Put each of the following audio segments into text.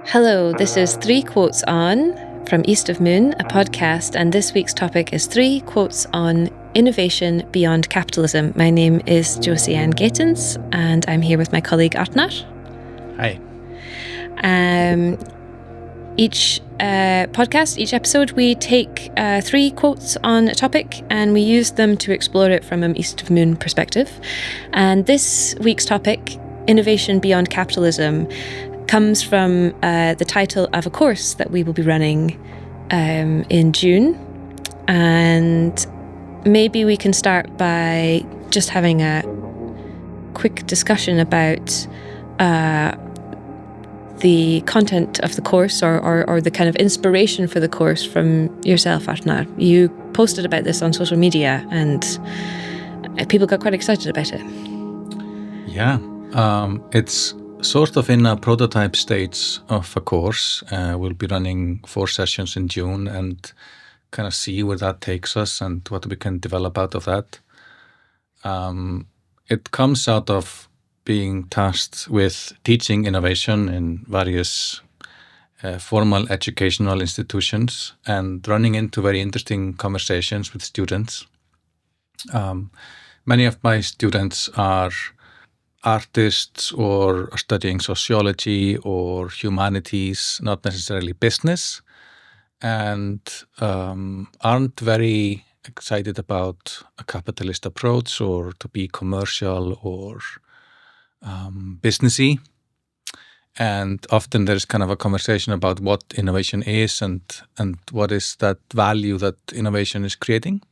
Hello, this is 3 Quotes On from East of Moon, a podcast, and this week's topic is 3 quotes on innovation beyond capitalism. My name is Josie and Arnar, and I'm here with my colleague Arnar. Hi. Each podcast, each episode, we take 3 quotes on a topic and we use them to explore it from an East of Moon perspective. And this week's topic, innovation beyond capitalism, comes from the title of a course that we will be running in June. And maybe we can start by just having a quick discussion about the content of the course or the kind of inspiration for the course from yourself, Arnar. You posted about this on social media and people got quite excited about it. Yeah, it's sort of in a prototype stage of a course. We'll be running 4 sessions in June and kind of see where that takes us and what we can develop out of that. It comes out of being tasked with teaching innovation in various formal educational institutions and running into very interesting conversations with students. Many of my students are artists or are studying sociology or humanities, not necessarily business, and aren't very excited about a capitalist approach or to be commercial or businessy. And often there's kind of a conversation about what innovation is and what is that value that innovation is creating.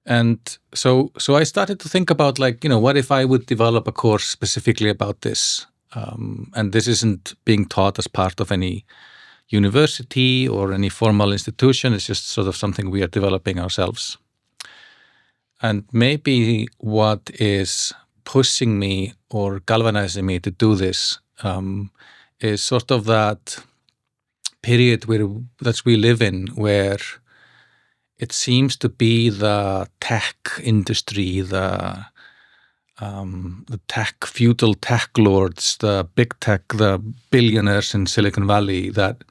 And so I started to think about, like, what if I would develop a course specifically about this? And this isn't being taught as part of any university or any formal institution. It's just sort of something we are developing ourselves. And maybe what is pushing me or galvanizing me to do this is sort of that period that we live in, where it seems to be the tech industry, the feudal tech lords, the big tech, the billionaires in Silicon Valley that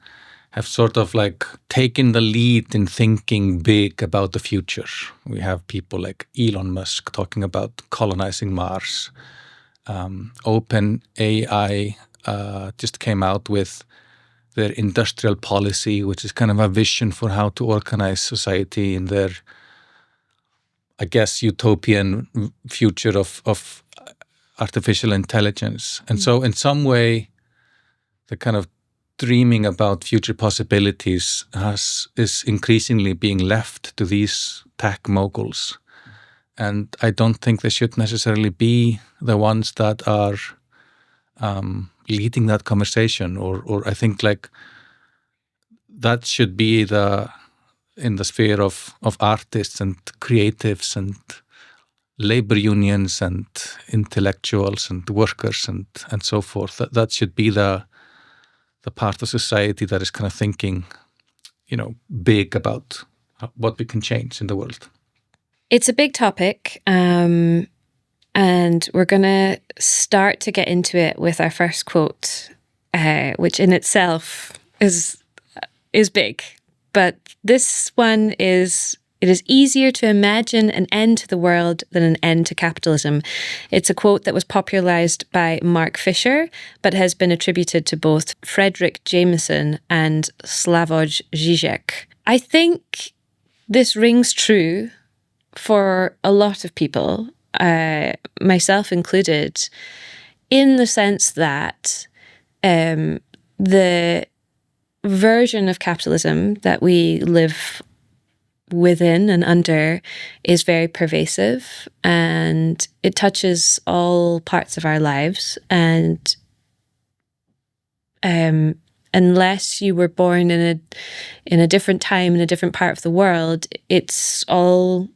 have sort of like taken the lead in thinking big about the future. We have people like Elon Musk talking about colonizing Mars. OpenAI just came out with their industrial policy, which is kind of a vision for how to organize society in their, I guess, utopian future of artificial intelligence. And so in some way, the kind of dreaming about future possibilities is increasingly being left to these tech moguls. And I don't think they should necessarily be the ones that are leading that conversation, or I think like that should be in the sphere of artists and creatives and labor unions and intellectuals and workers and so forth. That should be the part of society that is kind of thinking, big about what we can change in the world. It's a big topic, and we're going to start to get into it with our first quote, which in itself is big. But this one it is easier to imagine an end to the world than an end to capitalism. It's a quote that was popularized by Mark Fisher, but has been attributed to both Frederick Jameson and Slavoj Žižek. I think this rings true for a lot of people, myself included, in the sense that the version of capitalism that we live within and under is very pervasive, and it touches all parts of our lives. And unless you were born in a different time, in a different part of the world, it's all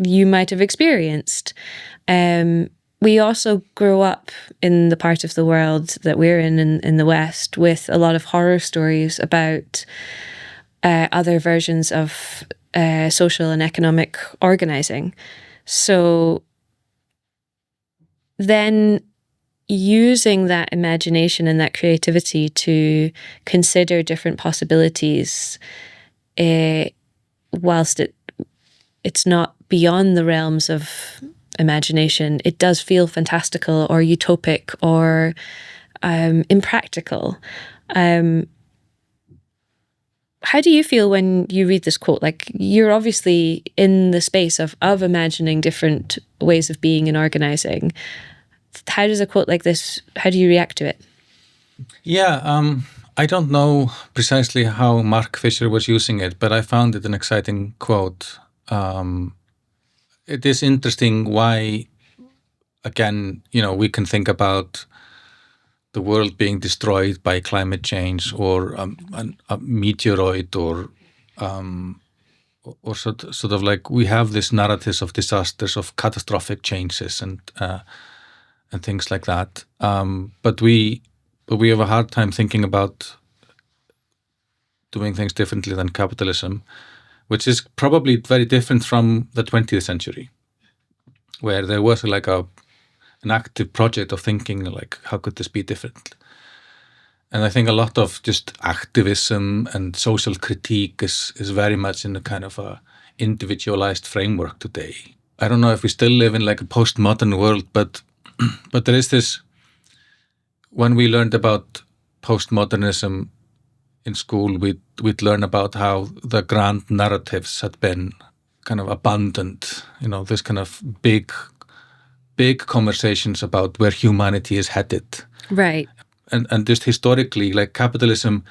you might have experienced. We also grew up in the part of the world that we're in the West, with a lot of horror stories about other versions of social and economic organizing. So then using that imagination and that creativity to consider different possibilities, whilst it's not beyond the realms of imagination, it does feel fantastical or utopic or impractical. How do you feel when you read this quote? Like, you're obviously in the space of imagining different ways of being and organizing. How does a quote like this, how do you react to it? Yeah, I don't know precisely how Mark Fisher was using it, but I found it an exciting quote. It is interesting why, again, we can think about the world being destroyed by climate change or a meteoroid or sort of like we have this narratives of disasters, of catastrophic changes and things like that. But we have a hard time thinking about doing things differently than capitalism, which is probably very different from the 20th century, where there was like an active project of thinking like, how could this be different? And I think a lot of just activism and social critique is very much in a kind of a individualized framework today. I don't know if we still live in like a postmodern world, but there is this, when we learned about postmodernism in school, we'd learn about how the grand narratives had been kind of abandoned, this kind of big conversations about where humanity is headed. Right. And just historically, like capitalism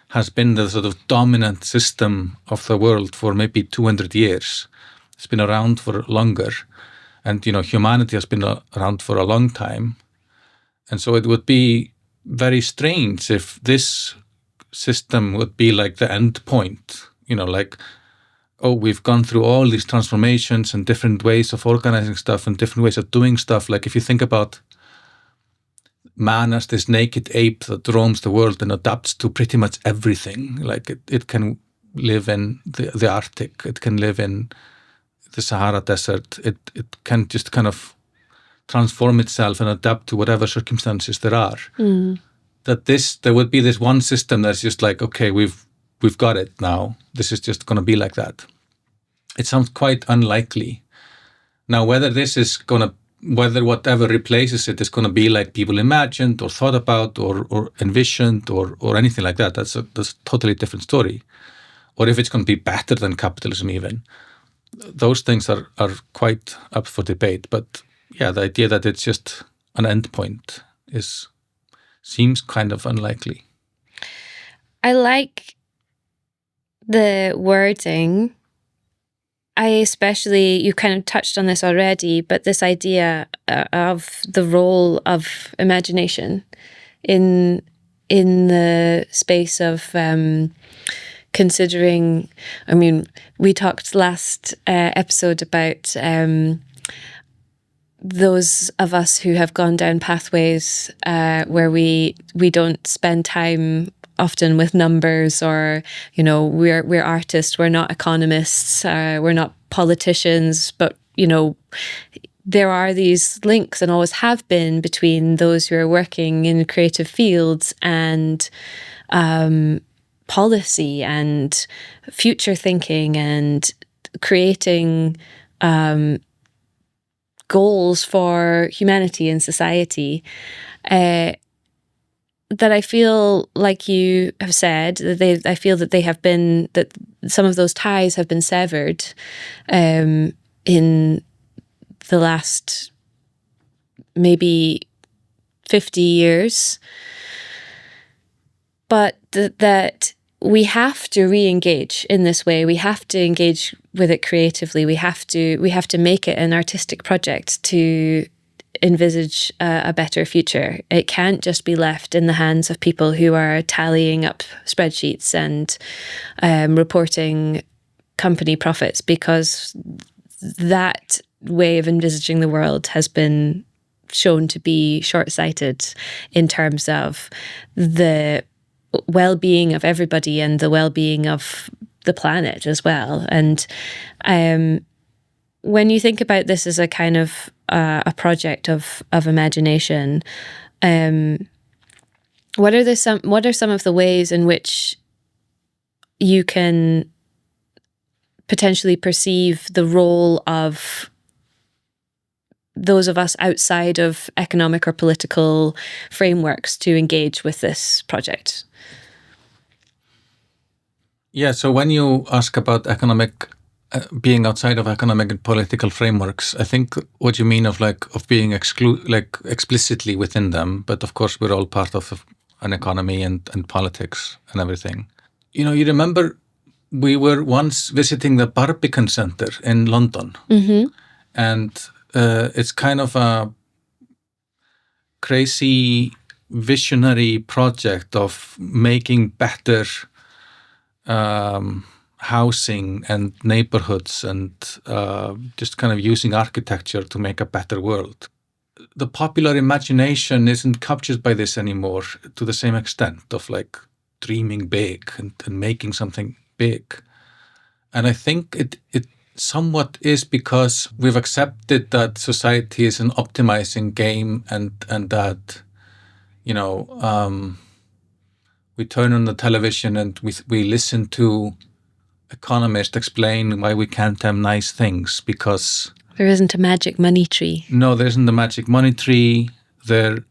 has been the sort of dominant system of the world for maybe 200 years. It's been around for longer. And, humanity has been around for a long time. And so it would be very strange if this system would be like the end point, like, oh, we've gone through all these transformations and different ways of organizing stuff and different ways of doing stuff. Like if you think about man as this naked ape that roams the world and adapts to pretty much everything, like it can live in the Arctic, it can live in the Sahara Desert, it can just kind of transform itself and adapt to whatever circumstances there are. That there would be this one system that's just like, okay, we've got it now. This is just going to be like that. It sounds quite unlikely. Now, whether whatever replaces it is going to be like people imagined or thought about or envisioned or anything like that, that's a totally different story. Or if it's going to be better than capitalism even. Those things are quite up for debate. But yeah, the idea that it's just an endpoint seems kind of unlikely. I like the wording. You kind of touched on this already, but this idea of the role of imagination in the space of considering, I mean, we talked last episode about those of us who have gone down pathways where we don't spend time often with numbers, or we're artists, we're not economists, we're not politicians, but there are these links and always have been between those who are working in creative fields and policy and future thinking and creating goals for humanity and society. That I feel, like you have said, I feel that that some of those ties have been severed in the last maybe 50 years. But that we have to re-engage in this way. We have to engage with it creatively. We have to make it an artistic project to envisage a better future. It can't just be left in the hands of people who are tallying up spreadsheets and reporting company profits, because that way of envisaging the world has been shown to be short-sighted in terms of the well-being of everybody and the well-being of the planet as well. And when you think about this as a kind of a project of imagination, What are some of the ways in which you can potentially perceive the role of those of us outside of economic or political frameworks to engage with this project? Yeah, so when you ask about being outside of economic and political frameworks, I think what you mean of being explicitly within them, but of course we're all part of an economy and politics and everything. You remember we were once visiting the Barbican Center in London, and it's kind of a crazy visionary project of making better housing and neighborhoods and just kind of using architecture to make a better world. The popular imagination isn't captured by this anymore to the same extent of dreaming big and making something big. And I think it somewhat is because we've accepted that society is an optimizing game and that, we turn on the television and we listen to economists explain why we can't have nice things because there isn't a magic money tree. No, there isn't a magic money tree. There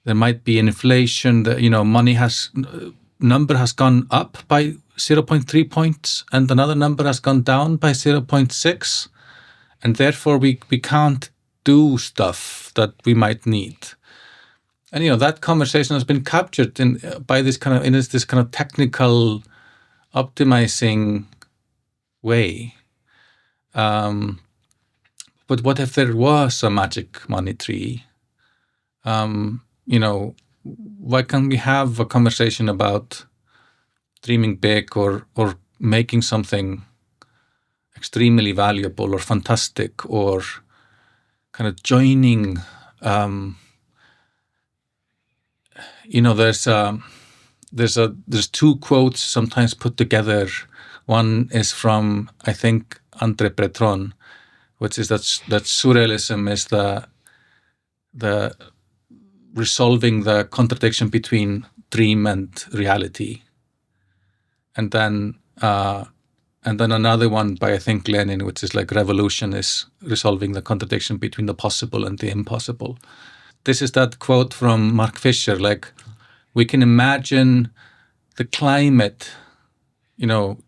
might be inflation. Money number has gone up by 0.3 points, and another number has gone down by 0.6, and therefore we can't do stuff that we might need. And that conversation has been captured by this kind of technical optimizing way. But what if there was a magic money tree? Why can't we have a conversation about dreaming big or making something extremely valuable or fantastic or kind of joining? There's two quotes sometimes put together. One is from, I think, André Breton, which is that surrealism is the resolving the contradiction between dream and reality. And then another one by, I think, Lenin, which is revolution is resolving the contradiction between the possible and the impossible. This is that quote from Mark Fisher, we can imagine the climate,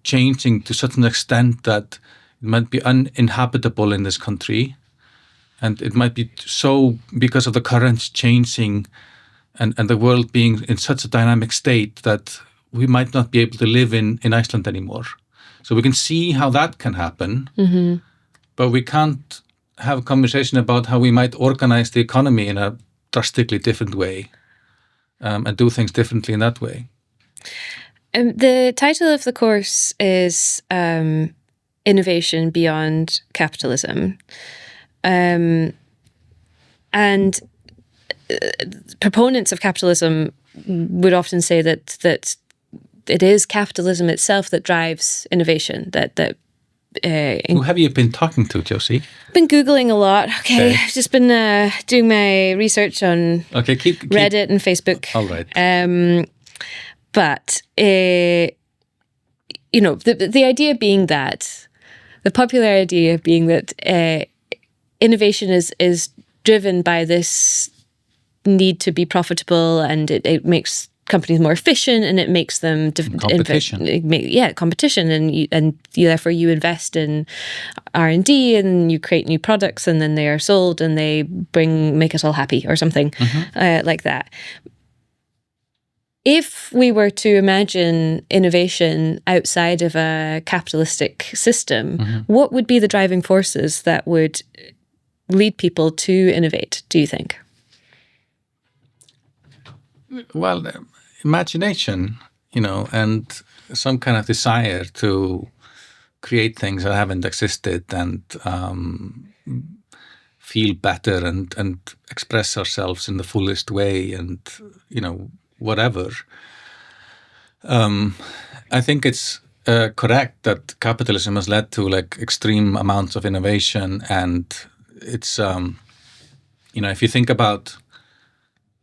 changing to such an extent that it might be uninhabitable in this country. And it might be so because of the currents changing and the world being in such a dynamic state that we might not be able to live in Iceland anymore. So we can see how that can happen, but we can't have a conversation about how we might organize the economy in a drastically different way and do things differently in that way. The title of the course is Innovation Beyond Capitalism. And proponents of capitalism would often say that it is capitalism itself that drives innovation. Who have you been talking to, Josie? I've been Googling a lot. Okay. I've just been doing my research on Reddit and Facebook. All right. But the idea being that, the popular idea being that innovation is driven by this need to be profitable, and it makes companies more efficient, and it makes them competition. Competition, and therefore you invest in R&D and you create new products, and then they are sold and they make us all happy or something like that. If we were to imagine innovation outside of a capitalistic system, what would be the driving forces that would lead people to innovate, do you think? Well, imagination, and some kind of desire to create things that haven't existed and feel better and express ourselves in the fullest way and, whatever. I think it's correct that capitalism has led to extreme amounts of innovation, and it's, if you think about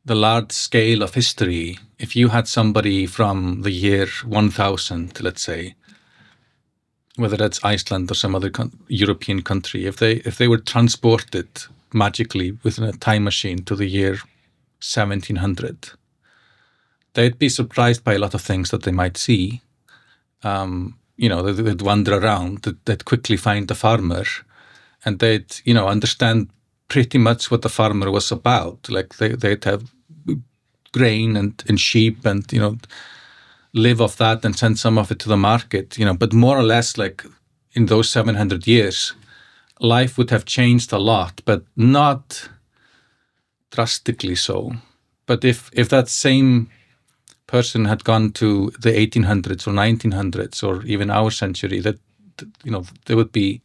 the large scale of history, if you had somebody from the year 1000, let's say, whether that's Iceland or some other European country, if they were transported magically within a time machine to the year 1700, they'd be surprised by a lot of things that they might see. They'd wander around, they'd quickly find the farmer, and they'd, understand pretty much what the farmer was about. Like they'd have grain and sheep and, live off that and send some of it to the market, but more or less like in those 700 years, life would have changed a lot, but not drastically so. But if that same person had gone to the 1800s or 1900s or even our century, that, they would be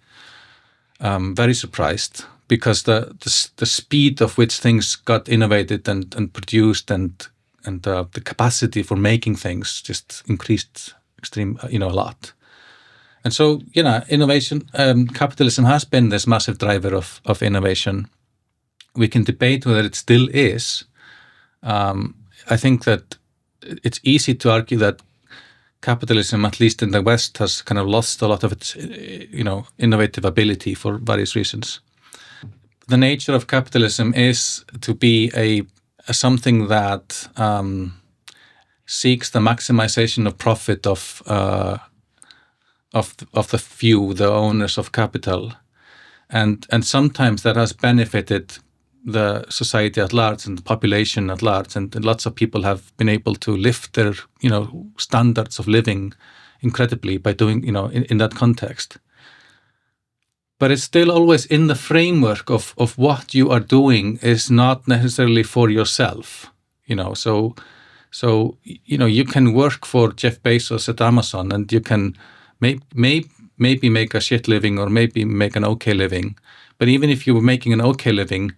very surprised, because the speed of which things got innovated and produced and the capacity for making things just increased a lot. And so, innovation, capitalism has been this massive driver of innovation. We can debate whether it still is. I think that it's easy to argue that capitalism, at least in the West, has kind of lost a lot of its, innovative ability for various reasons. The nature of capitalism is to be something that seeks the maximization of profit of the few, the owners of capital, and sometimes that has benefited the society at large and the population at large, and lots of people have been able to lift their standards of living incredibly by doing in that context. But it's still always in the framework of what you are doing is not necessarily for yourself, So you can work for Jeff Bezos at Amazon, and you can maybe make a shit living or maybe make an okay living. But even if you were making an okay living,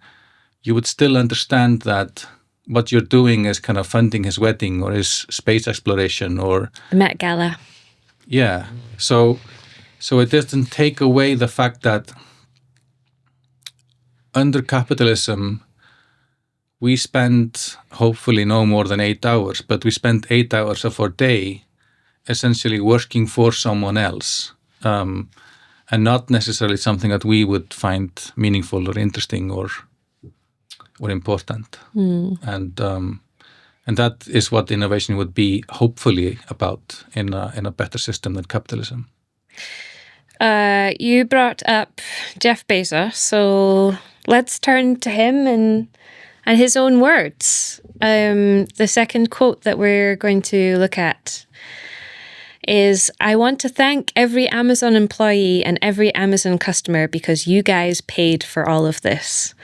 you would still understand that what you're doing is kind of funding his wedding or his space exploration or the Met Gala. Yeah. So it doesn't take away the fact that under capitalism, we spend hopefully no more than 8 hours, but we spend 8 hours of our day essentially working for someone else, and not necessarily something that we would find meaningful or interesting or important. And that is what innovation would be hopefully about in a better system than capitalism. You brought up Jeff Bezos, so let's turn to him and his own words. The second quote that we're going to look at is, "I want to thank every Amazon employee and every Amazon customer because you guys paid for all of this."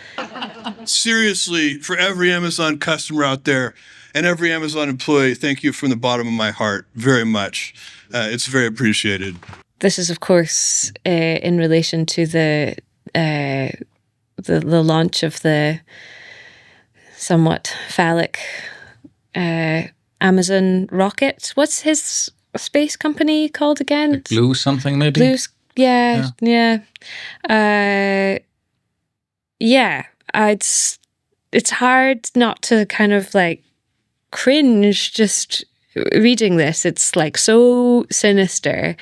Seriously, for every Amazon customer out there and every Amazon employee, thank you from the bottom of my heart very much. It's very appreciated. This is, of course, in relation to the launch of the somewhat phallic Amazon rocket. What's his space company called again? Like Blue something, maybe? Blue, yeah. It's hard not to kind of like cringe just reading this. It's like so sinister.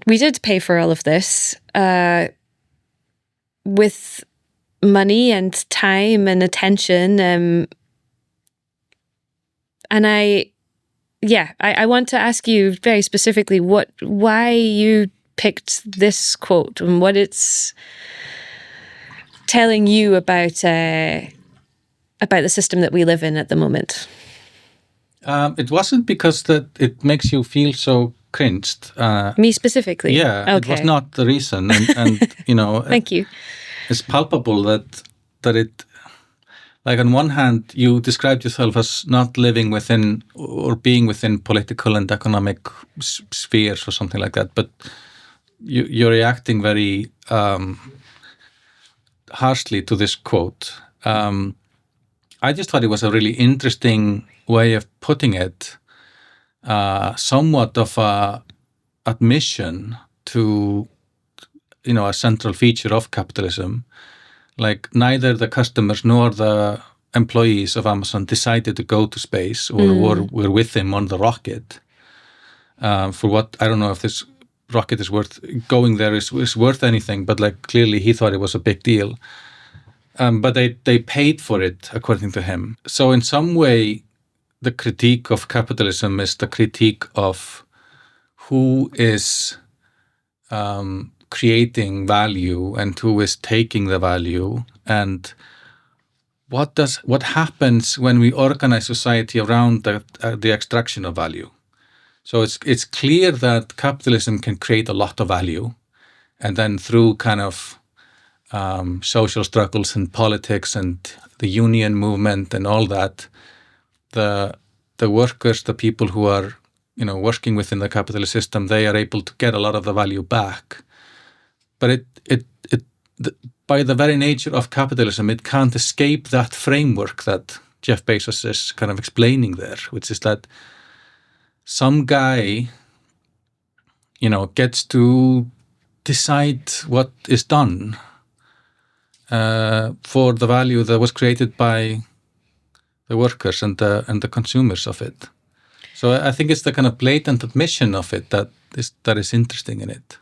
We did pay for all of this with money and time and attention, and I want to ask you very specifically why you picked this quote and what it's telling you about the system that we live in at the moment. It wasn't because that it makes you feel so cringed. Me specifically? Yeah, okay. It was not the reason. And Thank you. It's palpable that it, like on one hand, you described yourself as not living within or being within political and economic spheres or something like that, but you're reacting very harshly to this quote. I just thought it was a really interesting way of putting it, somewhat of a admission to, a central feature of capitalism. like neither the customers nor the employees of Amazon decided to go to space or were with him on the rocket. For what, I don't know if this rocket is worth going there is worth anything, but like clearly he thought it was a big deal. But they paid for it, according to him. So in some way, the critique of capitalism is the critique of who is creating value and who is taking the value, and what happens when we organize society around the extraction of value. So it's clear that capitalism can create a lot of value, and then through kind of social struggles and politics and the union movement and all that, the workers, the people who are working within the capitalist system, they are able to get a lot of the value back. But by the very nature of capitalism, it can't escape that framework that Jeff Bezos is kind of explaining there, which is that some guy, gets to decide what is done for the value that was created by the workers and the consumers of it. So I think it's the kind of blatant admission of it that is interesting in it.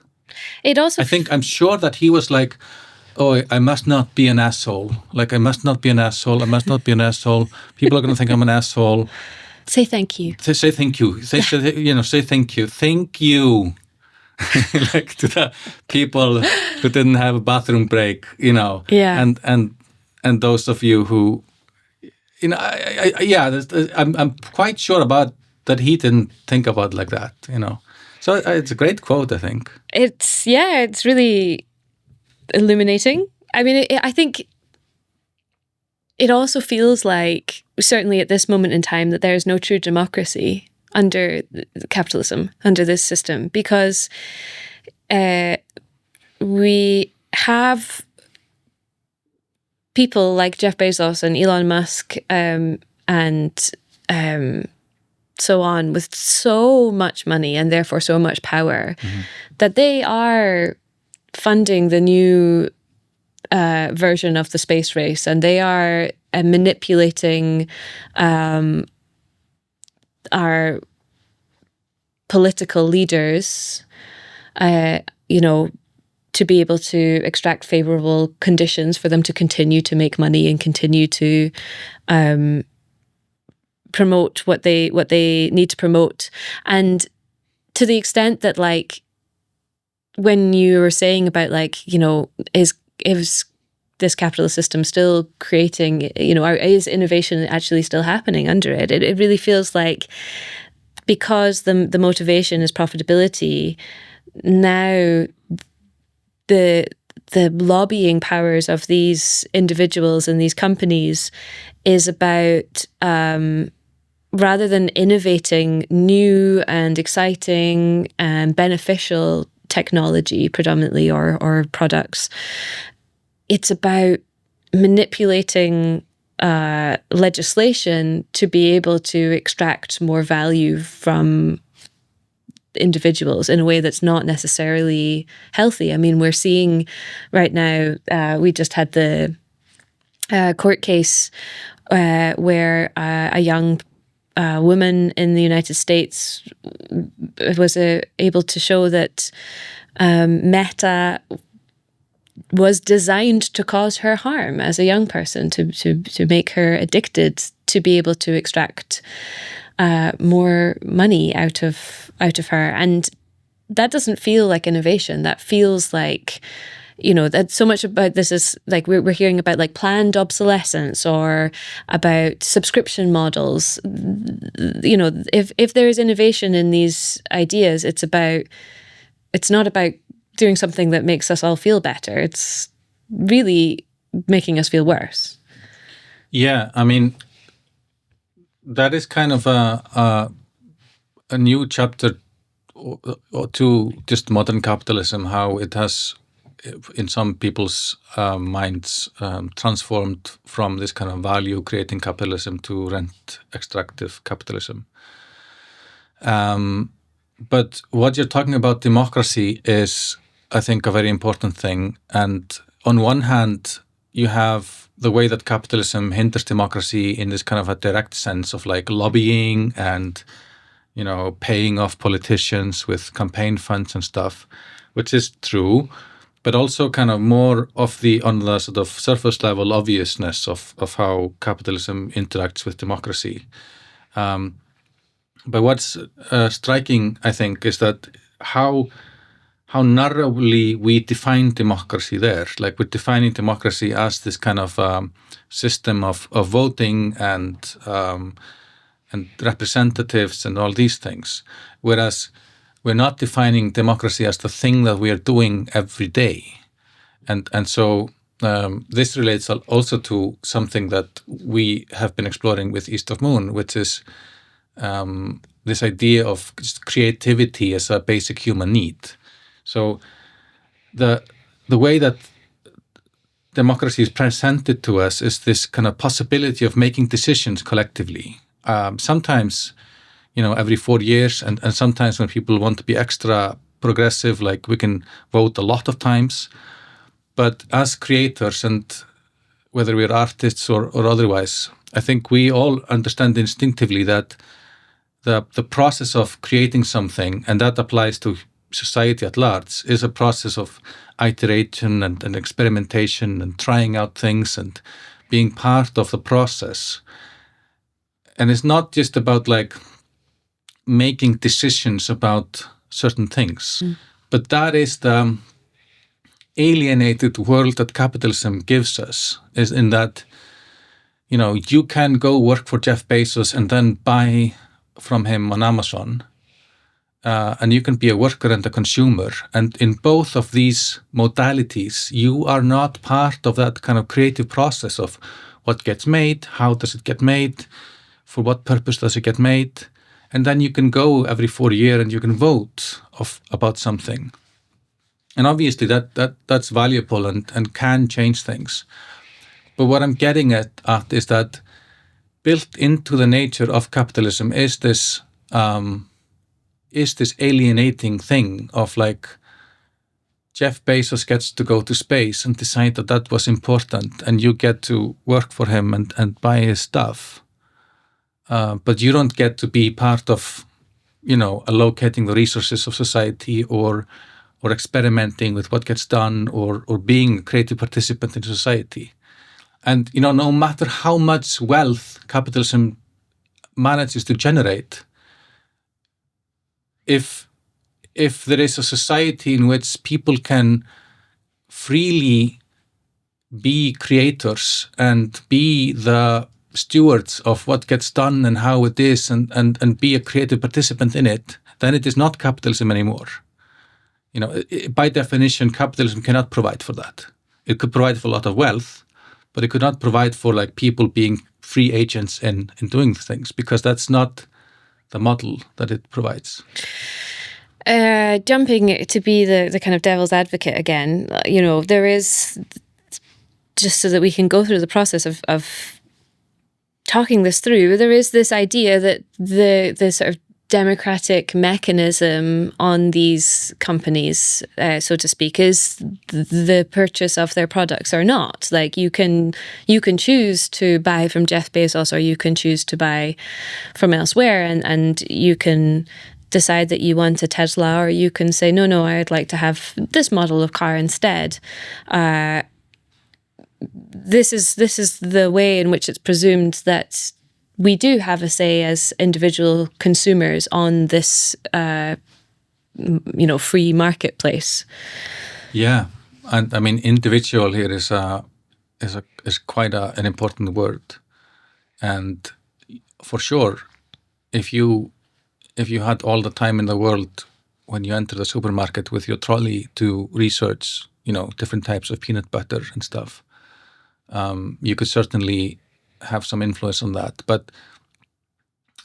It also I'm sure that he was like, oh, I must not be an asshole. Like, I must not be an asshole. I must not be an asshole. People are going to think I'm an asshole. Say thank you. Say thank you. Say thank you. Thank you. Like to the people who didn't have a bathroom break, Yeah. And those of you who, I'm quite sure about that he didn't think about it like that, So it's a great quote, I think. It's really illuminating. I mean, I think it also feels like, certainly at this moment in time, that there is no true democracy under capitalism, under this system, because we have people like Jeff Bezos and Elon Musk and so on, with so much money and therefore so much power, that they are funding the new version of the space race, and they are manipulating our political leaders, to be able to extract favorable conditions for them to continue to make money and continue to promote what they need to promote. And to the extent that, like, when you were saying about, like, is this capitalist system still creating, is innovation actually still happening under it? It really feels like, because the motivation is profitability, now the lobbying powers of these individuals and these companies is about, rather than innovating new and exciting and beneficial technology predominantly or products, it's about manipulating legislation to be able to extract more value from individuals in a way that's not necessarily healthy. I mean, we're seeing right now, we just had the court case where a young woman in the United States was able to show that Meta was designed to cause her harm as a young person, to make her addicted, to be able to extract more money out of her. And that doesn't feel like innovation. That feels like, that so much about this is like we're hearing about, like, planned obsolescence or about subscription models. If there is innovation in these ideas, it's not about doing something that makes us all feel better. It's really making us feel worse. Yeah, I mean, that is kind of a new chapter to just modern capitalism, how it has, in some people's minds, transformed from this kind of value-creating capitalism to rent-extractive capitalism. But what you're talking about, democracy, is, I think, a very important thing. And on one hand, you have the way that capitalism hinders democracy in this kind of a direct sense of like lobbying and, you know, paying off politicians with campaign funds and stuff, which is true, but also kind of more of the on the sort of surface level obviousness of how capitalism interacts with democracy. But what's striking, I think, is that how narrowly we define democracy there. Like we're defining democracy as this kind of system of voting and representatives and all these things, whereas we're not defining democracy as the thing that we are doing every day. And so this relates also to something that we have been exploring with East of Moon, which is this idea of just creativity as a basic human need. So the way that democracy is presented to us is this kind of possibility of making decisions collectively. Sometimes, you know, every 4 years, and sometimes when people want to be extra progressive, like we can vote a lot of times. But as creators, and whether we're artists or otherwise, I think we all understand instinctively that the process of creating something, and that applies to society at large, is a process of iteration and experimentation and trying out things and being part of the process. And it's not just about like making decisions about certain things, but that is the alienated world that capitalism gives us, is in that, you know, you can go work for Jeff Bezos and then buy from him on Amazon, and you can be a worker and a consumer. And in both of these modalities, you are not part of that kind of creative process of what gets made, how does it get made, for what purpose does it get made. And then you can go every 4 years and you can vote about something. And obviously that's valuable and can change things. But what I'm getting at is that built into the nature of capitalism is this alienating thing of like Jeff Bezos gets to go to space and decide that that was important, and you get to work for him and buy his stuff. But you don't get to be part of, you know, allocating the resources of society or experimenting with what gets done or being a creative participant in society. And, you know, no matter how much wealth capitalism manages to generate, if there is a society in which people can freely be creators and be the stewards of what gets done and how it is and be a creative participant in it, then it is not capitalism anymore. You know, by definition, capitalism cannot provide for that. It could provide for a lot of wealth, but it could not provide for like people being free agents in doing things, because that's not the model that it provides. Jumping to be the kind of devil's advocate again, you know, there is, just so that we can go through the process of talking this through, there is this idea that the sort of democratic mechanism on these companies, so to speak, is the purchase of their products or not. Like you can choose to buy from Jeff Bezos, or you can choose to buy from elsewhere, and you can decide that you want a Tesla, or you can say, no, I'd like to have this model of car instead. This is the way in which it's presumed that we do have a say as individual consumers on this, free marketplace. Yeah, and I mean, individual here is quite an important word, and for sure, if you had all the time in the world when you enter the supermarket with your trolley to research, you know, different types of peanut butter and stuff, you could certainly have some influence on that. But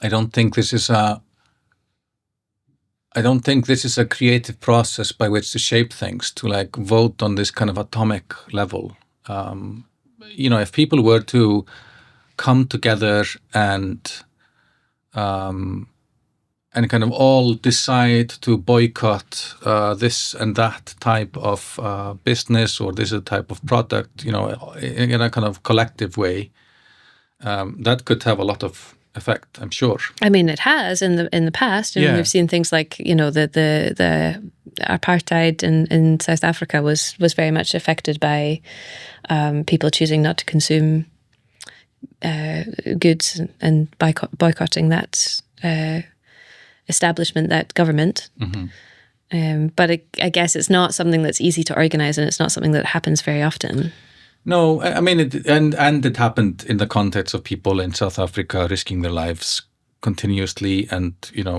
I don't think this is a creative process by which to shape things, to like vote on this kind of atomic level. You know, if people were to come together and kind of all decide to boycott this and that type of business or this type of product, in a kind of collective way, that could have a lot of effect, I'm sure. I mean, it has in the past, and we've seen things like the apartheid in South Africa was very much affected by people choosing not to consume goods and boycotting that establishment, that government. But I guess it's not something that's easy to organize, and it's not something that happens very often. No, I mean, it happened in the context of people in South Africa risking their lives continuously, and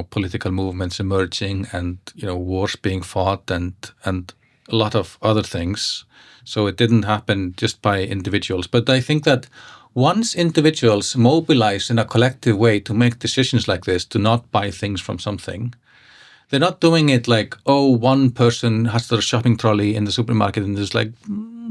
political movements emerging, and wars being fought, and a lot of other things. So it didn't happen just by individuals. But I think that once individuals mobilize in a collective way to make decisions like this, to not buy things from something, they're not doing it like, one person has their shopping trolley in the supermarket and is like,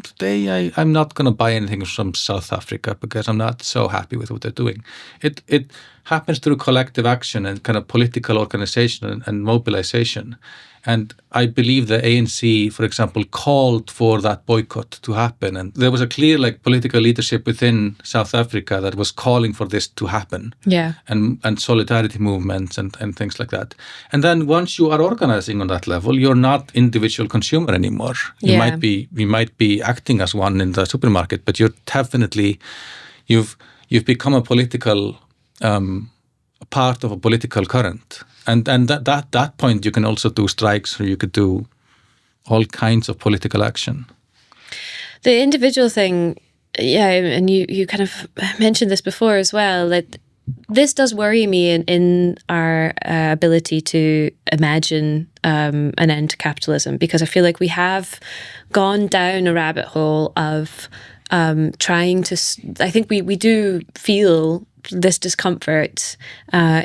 today I'm not going to buy anything from South Africa because I'm not so happy with what they're doing. It happens through collective action and kind of political organization and mobilization. And I believe the ANC, for example, called for that boycott to happen. And there was a clear political leadership within South Africa that was calling for this to happen. Yeah. And solidarity movements and things like that. And then once you are organizing on that level, you're not individual consumer anymore. You might be acting as one in the supermarket, but you're definitely, you've become a political part of a political current. And at that point, you can also do strikes, or you could do all kinds of political action. The individual thing, and you kind of mentioned this before as well, that this does worry me in our ability to imagine an end to capitalism, because I feel like we have gone down a rabbit hole of trying to, I think we do feel this discomfort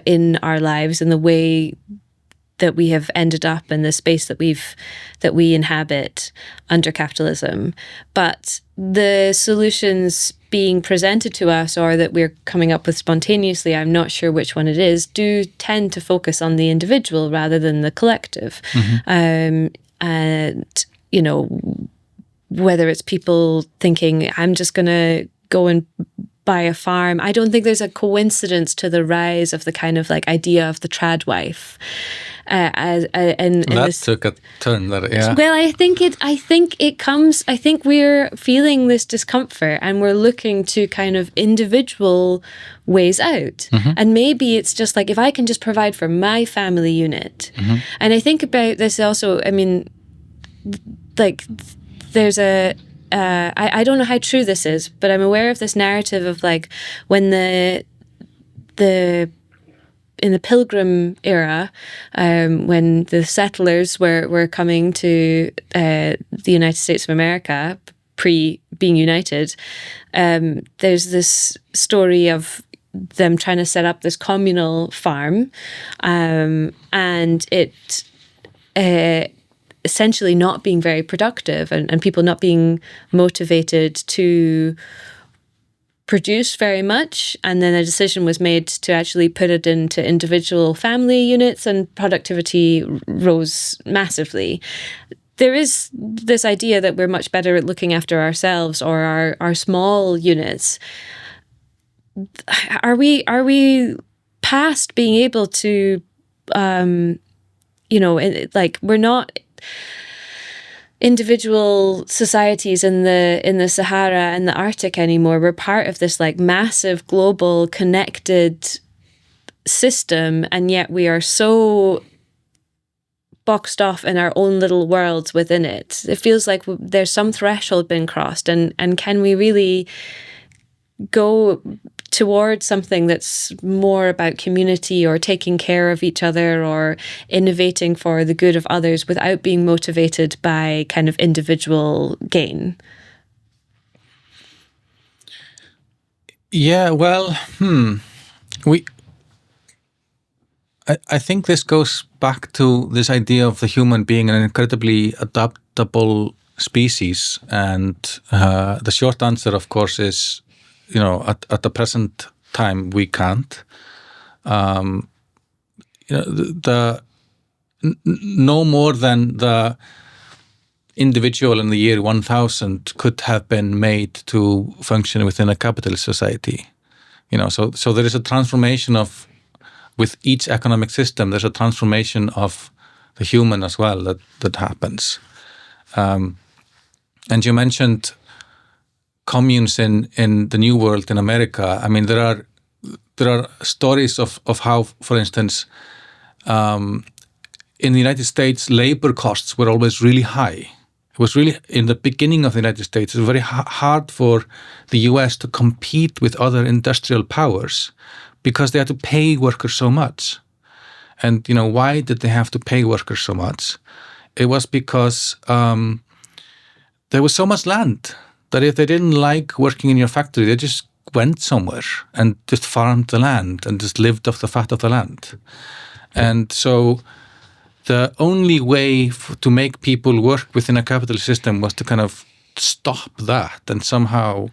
in our lives, in the way that we have ended up in the space that we inhabit under capitalism. But the solutions being presented to us, or that we're coming up with spontaneously, I'm not sure which one it is, do tend to focus on the individual rather than the collective. And whether it's people thinking, I'm just going to go and buy a farm. I don't think there's a coincidence to the rise of the kind of idea of the trad wife. That took a turn. Well, I think it comes. I think we're feeling this discomfort, and we're looking to kind of individual ways out. And maybe it's just if I can just provide for my family unit. And I think about this also. I mean, there's a. I don't know how true this is, but I'm aware of this narrative of when in the Pilgrim era, when the settlers were coming to the United States of America, pre being united, there's this story of them trying to set up this communal farm, and it essentially not being very productive, and people not being motivated to produce very much. And then a decision was made to actually put it into individual family units, and productivity rose massively. There is this idea that we're much better at looking after ourselves or our small units. Are we past being able to, we're not individual societies in the Sahara and the Arctic anymore. We're part of this massive global connected system, and yet we are so boxed off in our own little worlds within it. It feels like there's some threshold been crossed, and can we really go towards something that's more about community, or taking care of each other, or innovating for the good of others without being motivated by kind of individual gain? Yeah, well, I think this goes back to this idea of the human being an incredibly adaptable species. And the short answer, of course, is, at the present time, we can't. no more than the individual in the year 1000 could have been made to function within a capitalist society. So there is a transformation with each economic system, there's a transformation of the human as well that happens. And you mentioned communes in the New World in America. I mean, there are stories of how, for instance, in the United States, labor costs were always really high. It was really, in the beginning of the United States, it was very hard for the US to compete with other industrial powers because they had to pay workers so much. And, why did they have to pay workers so much? It was because there was so much land that if they didn't like working in your factory, they just went somewhere and just farmed the land and just lived off the fat of the land. And so the only way to make people work within a capitalist system was to kind of stop that and somehow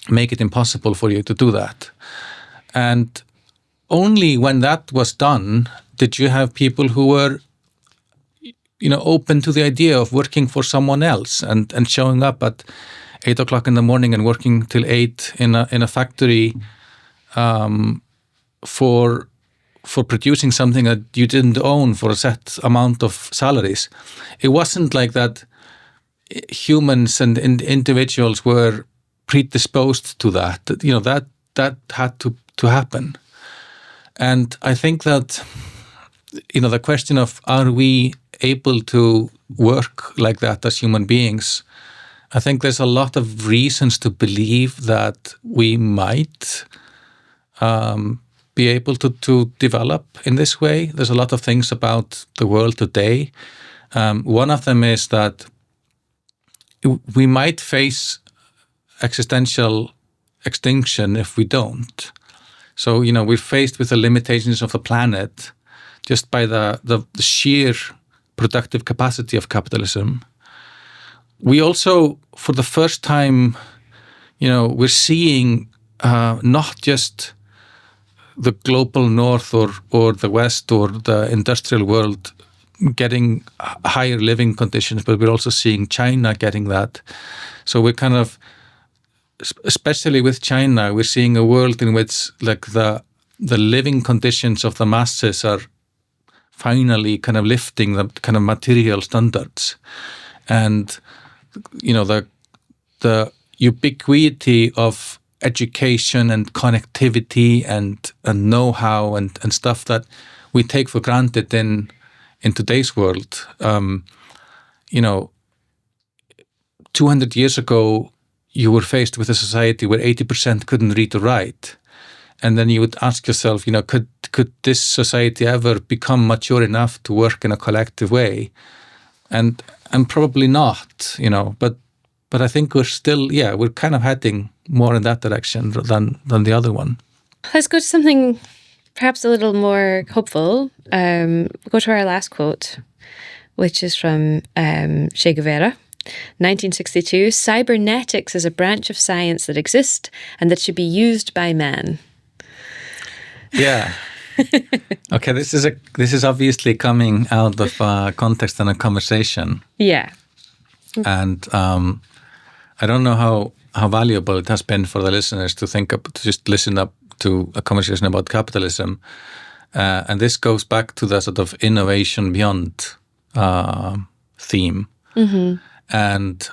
make it impossible for you to do that. And only when that was done did you have people who were open to the idea of working for someone else and showing up at 8 o'clock in the morning and working till 8 in a factory for producing something that you didn't own for a set amount of salaries. It wasn't like that humans and individuals were predisposed to that. That had to happen. And I think that the question of are we able to work like that as human beings, I think there's a lot of reasons to believe that we might be able to develop in this way. There's a lot of things about the world today. One of them is that we might face existential extinction if we don't. So, we're faced with the limitations of the planet just by the sheer productive capacity of capitalism. We also, for the first time, we're seeing not just the global north or the west or the industrial world getting higher living conditions, but we're also seeing China getting that. So we're kind of, especially with China, we're seeing a world in which like the living conditions of the masses are finally kind of lifting the kind of material standards. And, the ubiquity of education and connectivity and know-how and stuff that we take for granted in today's world. 200 years ago, you were faced with a society where 80% couldn't read or write. And then you would ask yourself, could this society ever become mature enough to work in a collective way? And probably not, but I think we're still, we're kind of heading more in that direction than the other one. Let's go to something perhaps a little more hopeful. Go to our last quote, which is from Che Guevara, 1962. "Cybernetics is a branch of science that exists and that should be used by man." Yeah. Okay, this is obviously coming out of context and a conversation. Yeah. And I don't know how valuable it has been for the listeners to just listen up to a conversation about capitalism. And this goes back to the sort of innovation beyond theme. Mm-hmm. And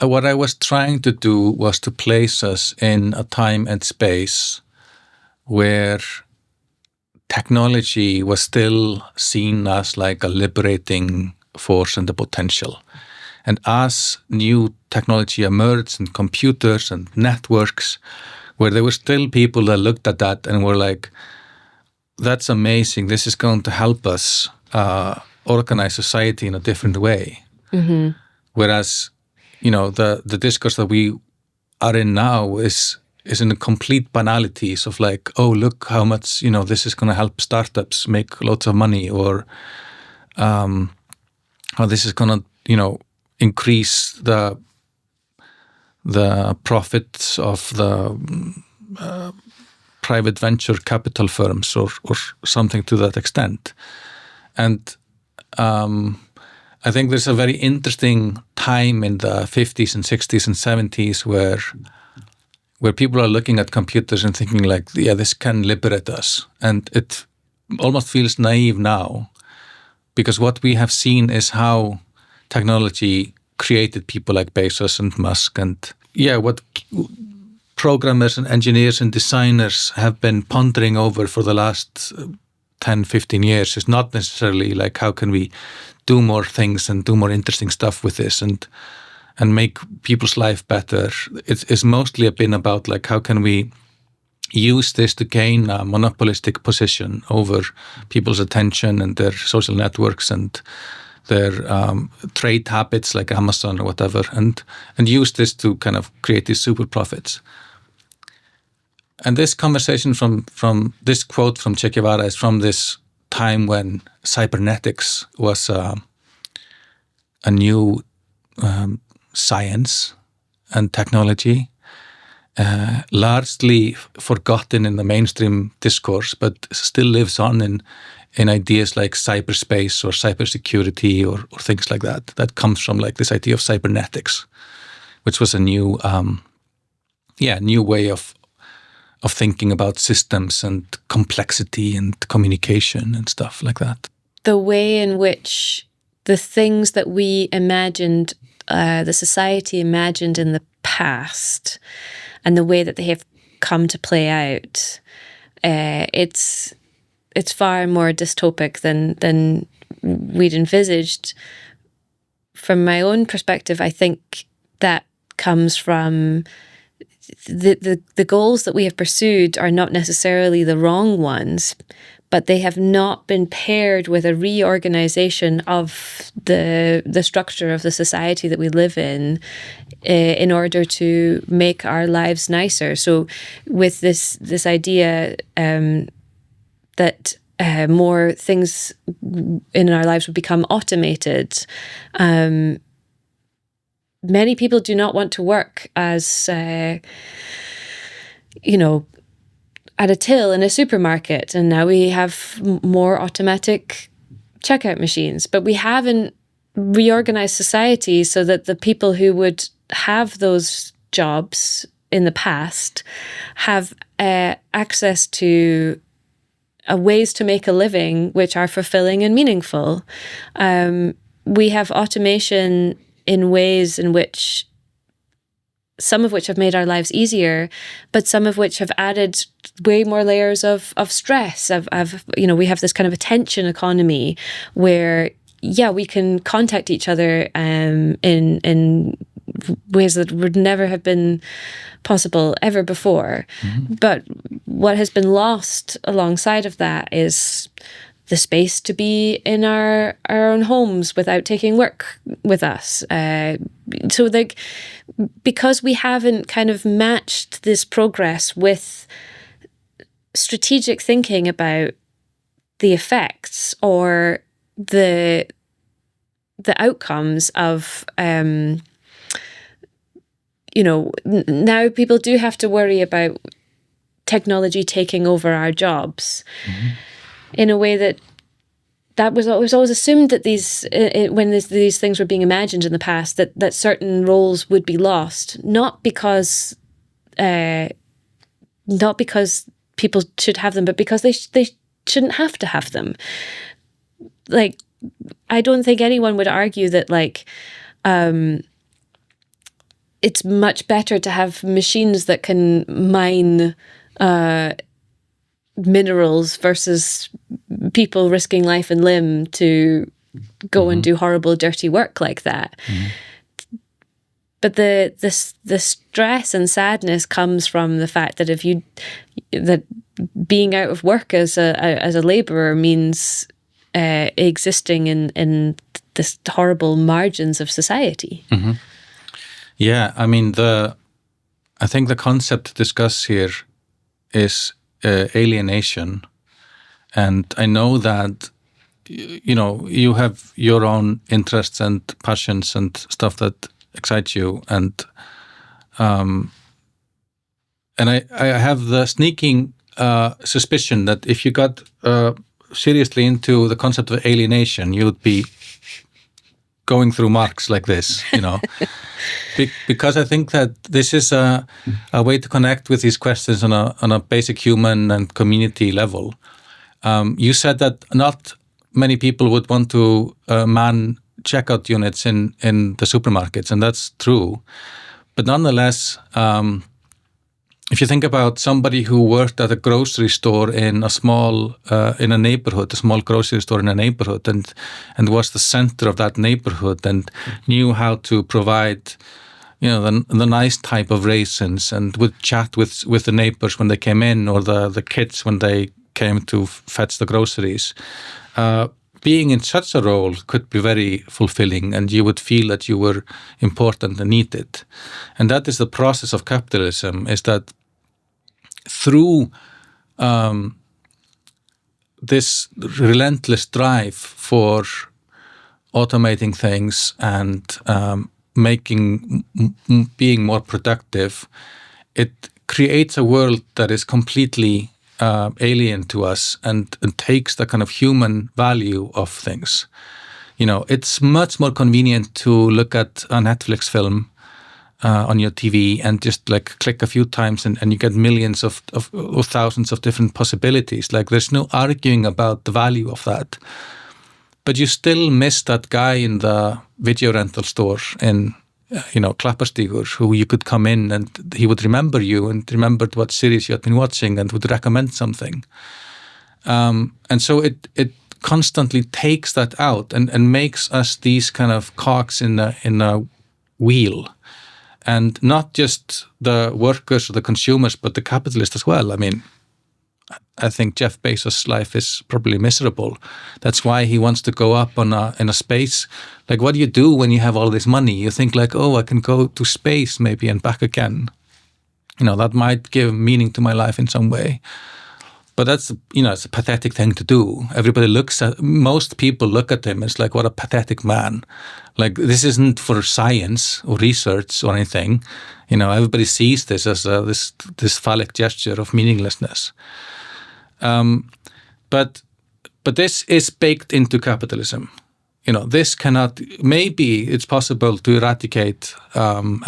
what I was trying to do was to place us in a time and space where technology was still seen as like a liberating force and a potential. And as new technology emerged and computers and networks, where there were still people that looked at that and were like, that's amazing, this is going to help us organize society in a different way. Mm-hmm. Whereas, the discourse that we are in now is in the complete banalities of like, oh, look how much, this is going to help startups make lots of money, or how this is going to, increase the profits of the private venture capital firms or something to that extent. And I think there's a very interesting time in the 50s and 60s and 70s where people are looking at computers and thinking like, yeah, this can liberate us. And it almost feels naive now, because what we have seen is how technology created people like Bezos and Musk, and what programmers and engineers and designers have been pondering over for the last 10, 15 years is not necessarily like, how can we do more things and do more interesting stuff with this and make people's life better. It's mostly been about like, how can we use this to gain a monopolistic position over people's attention and their social networks and their trade habits like Amazon or whatever, and use this to kind of create these super profits. And this conversation from this quote from Che Guevara is from this time when cybernetics was a new science and technology, largely forgotten in the mainstream discourse, but still lives on in ideas like cyberspace or cybersecurity or things like that. That comes from like this idea of cybernetics, which was a new way of thinking about systems and complexity and communication and stuff like that. The way in which the things that we imagined, the society imagined in the past, and the way that they have come to play out, it's far more dystopic than we'd envisaged. From my own perspective, I think that comes from the goals that we have pursued are not necessarily the wrong ones, but they have not been paired with a reorganization of the structure of the society that we live in order to make our lives nicer. So with this idea that more things in our lives would become automated, many people do not want to work as, at a till in a supermarket, and now we have more automatic checkout machines. But we haven't reorganized society so that the people who would have those jobs in the past have access to ways to make a living which are fulfilling and meaningful. We have automation in ways in which some of which have made our lives easier, but some of which have added way more layers of stress. We have this kind of attention economy where, we can contact each other in ways that would never have been possible ever before. Mm-hmm. But what has been lost alongside of that is the space to be in our own homes without taking work with us. So because we haven't kind of matched this progress with strategic thinking about the effects or the outcomes of, now people do have to worry about technology taking over our jobs. Mm-hmm. In a way that was always assumed that when these things were being imagined in the past, that certain roles would be lost, not because people should have them, but because they shouldn't have to have them. Like, I don't think anyone would argue that it's much better to have machines that can mine minerals versus people risking life and limb to go mm-hmm. and do horrible, dirty work like that. Mm-hmm. But the stress and sadness comes from the fact that that being out of work as a labourer means existing in this horrible margins of society. Mm-hmm. Yeah, I mean I think the concept to discuss here is alienation, and I know that you have your own interests and passions and stuff that excites you, and I have the sneaking suspicion that if you got seriously into the concept of alienation, you would be going through Marx like this, because I think that this is a way to connect with these questions on a basic human and community level. You said that not many people would want to man checkout units in the supermarkets, and that's true. But nonetheless, if you think about somebody who worked at a grocery store in a small neighborhood, a small grocery store in a neighborhood, and was the center of that neighborhood and knew how to provide, the nice type of raisins, and would chat with the neighbors when they came in, or the kids when they came to fetch the groceries. Being in such a role could be very fulfilling, and you would feel that you were important and needed. And that is the process of capitalism, is that through this relentless drive for automating things and being more productive, it creates a world that is completely alien to us and takes the kind of human value of things. It's much more convenient to look at a Netflix film on your TV and just click a few times and you get millions of thousands of different possibilities. There's no arguing about the value of that. But you still miss that guy in the video rental store in Klapparstígur, who you could come in and he would remember you and remembered what series you had been watching and would recommend something. And so it constantly takes that out and makes us these kind of cogs in a wheel. And not just the workers or the consumers, but the capitalists as well. I mean, I think Jeff Bezos' life is probably miserable. That's why he wants to go up in a space. What do you do when you have all this money? You think I can go to space maybe and back again. That might give meaning to my life in some way. But that's, it's a pathetic thing to do. Most people look at him as what a pathetic man. This isn't for science or research or anything. Everybody sees this as this phallic gesture of meaninglessness. But this is baked into capitalism. This cannot, maybe it's possible to eradicate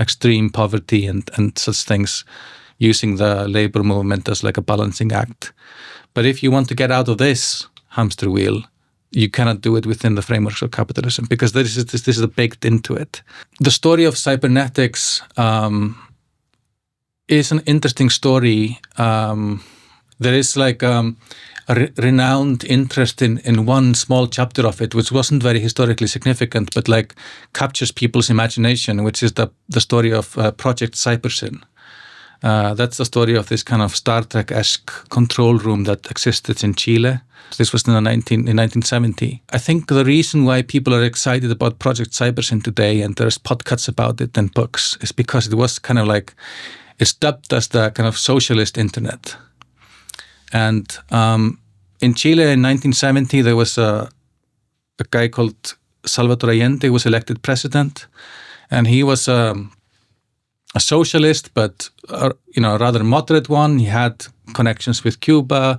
extreme poverty and such things using the labor movement as a balancing act. But if you want to get out of this hamster wheel, you cannot do it within the frameworks of capitalism, because this is baked into it. The story of cybernetics is an interesting story. There is a renowned interest in one small chapter of it, which wasn't very historically significant, but captures people's imagination, which is the story of Project Cybersyn. That's the story of this kind of Star Trek-esque control room that existed in Chile. This was in 1970. I think the reason why people are excited about Project Cybersyn today, and there's podcasts about it and books, is because it was kind of it's dubbed as the kind of socialist internet. And in Chile in 1970, there was a guy called Salvador Allende who was elected president, and he was a socialist, but a rather moderate one. He had connections with Cuba,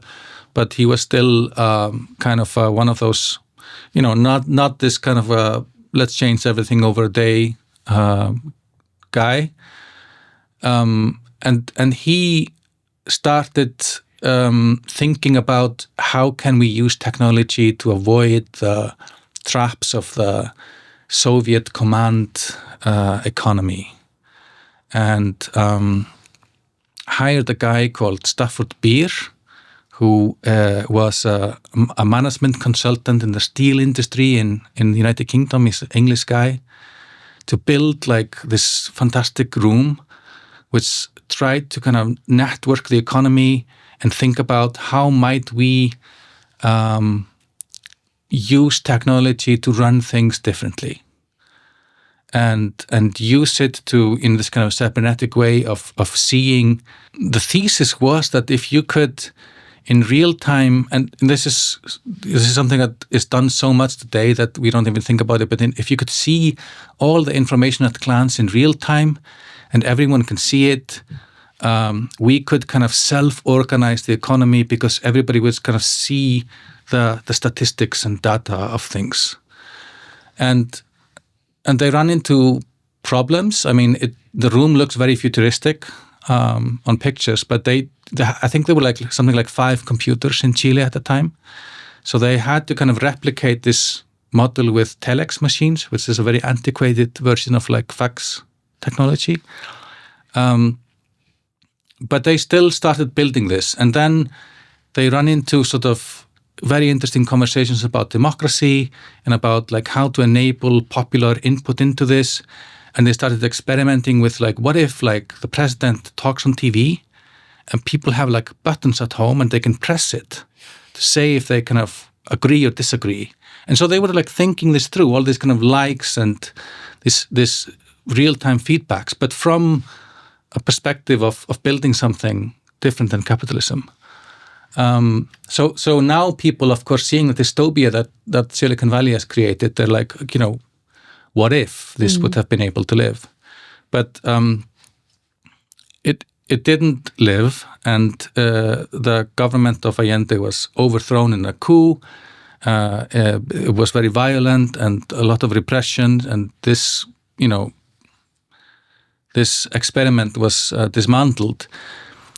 but he was still kind of one of those, not this kind of let's change everything over a day guy. And he started thinking about how can we use technology to avoid the traps of the Soviet command economy, and hired a guy called Stafford Beer, who was a management consultant in the steel industry in the United Kingdom. He's an English guy, to build this fantastic room which tried to kind of network the economy and think about how might we use technology to run things differently, and use it in this kind of cybernetic way of seeing. The thesis was that if you could, in real time, and this is something that is done so much today that we don't even think about it, but if you could see all the information at a glance in real time, and everyone can see it, we could kind of self-organize the economy because everybody would kind of see the statistics and data of things. And they run into problems. I mean, the room looks very futuristic on pictures, but I think there were like something like 5 computers in Chile at the time. So they had to kind of replicate this model with telex machines, which is a very antiquated version of like fax technology. But they still started building this. And then they run into sort of very interesting conversations about democracy and about like how to enable popular input into this. And they started experimenting with like, what if like the president talks on TV and people have like buttons at home and they can press it to say if they kind of agree or disagree. And so they were like thinking this through, all these kind of likes and this real-time feedbacks, but from a perspective of building something different than capitalism. So now people, of course, seeing the dystopia that Silicon Valley has created, they're like, what if this would have been able to live? But it didn't live, and the government of Allende was overthrown in a coup. It was very violent and a lot of repression, and this experiment was dismantled.